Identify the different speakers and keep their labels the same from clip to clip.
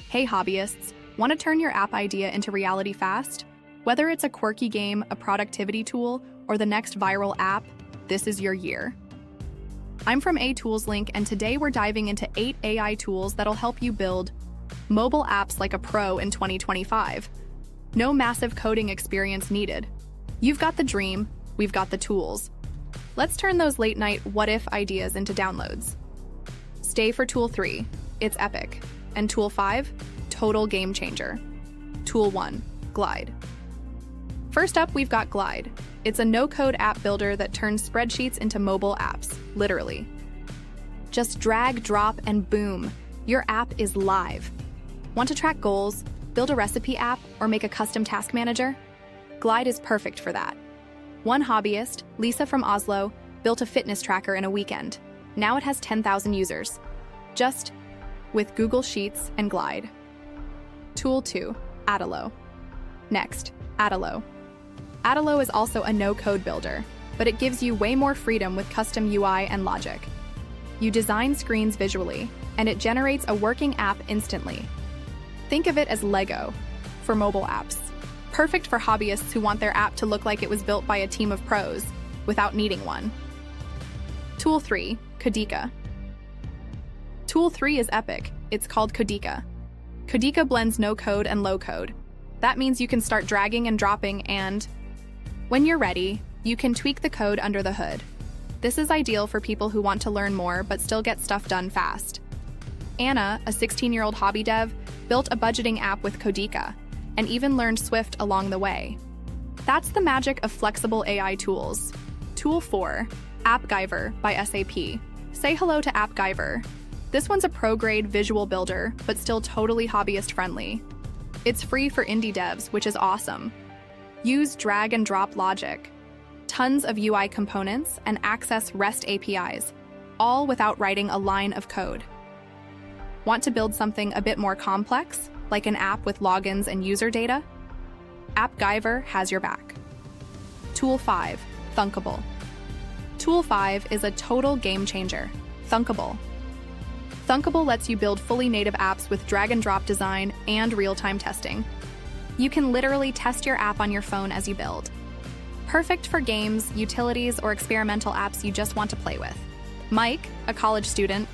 Speaker 1: Hey hobbyists, want to turn your app idea into reality fast? Whether it's a quirky game, a productivity tool, or the next viral app, this is your year. I'm from AiToolslink, and today we're diving into 8 AI tools that'll help you build mobile apps like a pro in 2025. No massive coding experience needed. You've got the dream, we've got the tools. Let's turn those late-night what-if ideas into downloads. Stay for Tool 3, it's epic. And Tool 5, total game changer. Tool 1, Glide. First up, we've got Glide. It's a no-code app builder that turns spreadsheets into mobile apps, literally. Just drag, drop, and boom, your app is live. Want to track goals, build a recipe app, or make a custom task manager? Glide is perfect for that. One hobbyist, Lisa from Oslo, built a fitness tracker in a weekend. Now it has 10,000 users. Just with Google Sheets and Glide. Tool 2, Adalo. Next, Adalo. Adalo is also a no-code builder, but it gives you way more freedom with custom UI and logic. You design screens visually, and it generates a working app instantly. Think of it as Lego for mobile apps. Perfect for hobbyists who want their app to look like it was built by a team of pros without needing one. Tool 3, Kodika. Tool 3 is epic. It's called Kodika. Kodika blends no-code and low-code. That means you can start dragging and dropping, and when you're ready, you can tweak the code under the hood. This is ideal for people who want to learn more but still get stuff done fast. Anna, a 16-year-old hobby dev, built a budgeting app with Kodika and even learned Swift along the way. That's the magic of flexible AI tools. Tool 4, AppGyver by SAP. Say hello to AppGyver. This one's a pro-grade visual builder, but still totally hobbyist-friendly. It's free for indie devs, which is awesome. Use drag-and-drop logic, tons of UI components, and access REST APIs, all without writing a line of code. Want to build something a bit more complex, like an app with logins and user data? AppGyver has your back. Tool 5, Thunkable. Tool 5 is a total game changer. Thunkable. Thunkable lets you build fully native apps with drag-and-drop design and real-time testing. You can literally test your app on your phone as you build. Perfect for games, utilities, or experimental apps you just want to play with. Mike, a college student,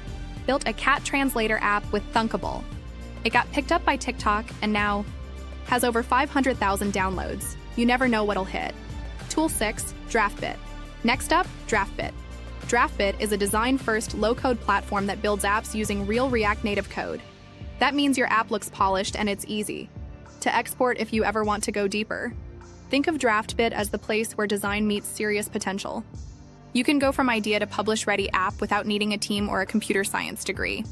Speaker 1: built a cat translator app with Thunkable. It got picked up by TikTok and now has over 500,000 downloads. You never know what'll hit. Tool 6, Draftbit. Next up, Draftbit. Draftbit is a design-first, low-code platform that builds apps using real React Native code. That means your app looks polished and it's easy to export if you ever want to go deeper. Think of Draftbit as the place where design meets serious potential. You can go from idea to publish-ready app without needing a team or a computer science degree.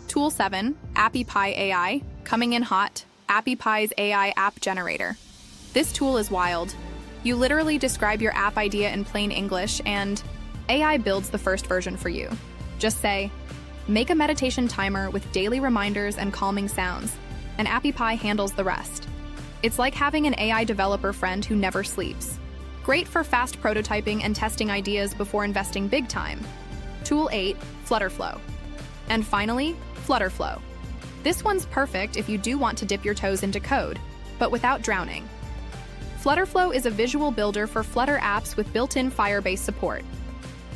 Speaker 1: Tool 7, Appy Pie AI, coming in hot, Appy Pie's AI App Generator. This tool is wild. You literally describe your app idea in plain English and AI builds the first version for you. Just say, make a meditation timer with daily reminders and calming sounds, and Appy Pie handles the rest. It's like having an AI developer friend who never sleeps. Great for fast prototyping and testing ideas before investing big time. Tool 8, Flutterflow. And finally, Flutterflow. This one's perfect if you do want to dip your toes into code, but without drowning. Flutterflow is a visual builder for Flutter apps with built-in Firebase support.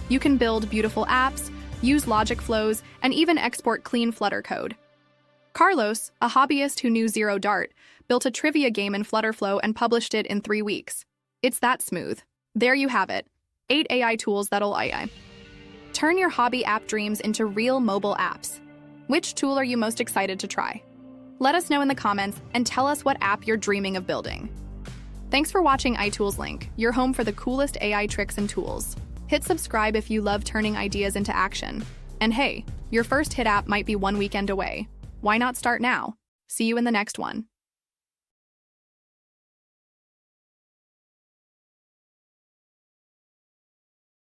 Speaker 1: You can build beautiful apps, use logic flows, and even export clean Flutter code. Carlos, a hobbyist who knew zero Dart, built a trivia game in Flutterflow and published it in 3 weeks. It's that smooth. There you have it. 8 AI tools that'll turn your hobby app dreams into real mobile apps. Which tool are you most excited to try? Let us know in the comments and tell us what app you're dreaming of building. Thanks for watching AiToolslink, your home for the coolest AI tricks and tools. Hit subscribe if you love turning ideas into action. And hey, your first hit app might be 1 weekend away. Why not start now? See you in the next one.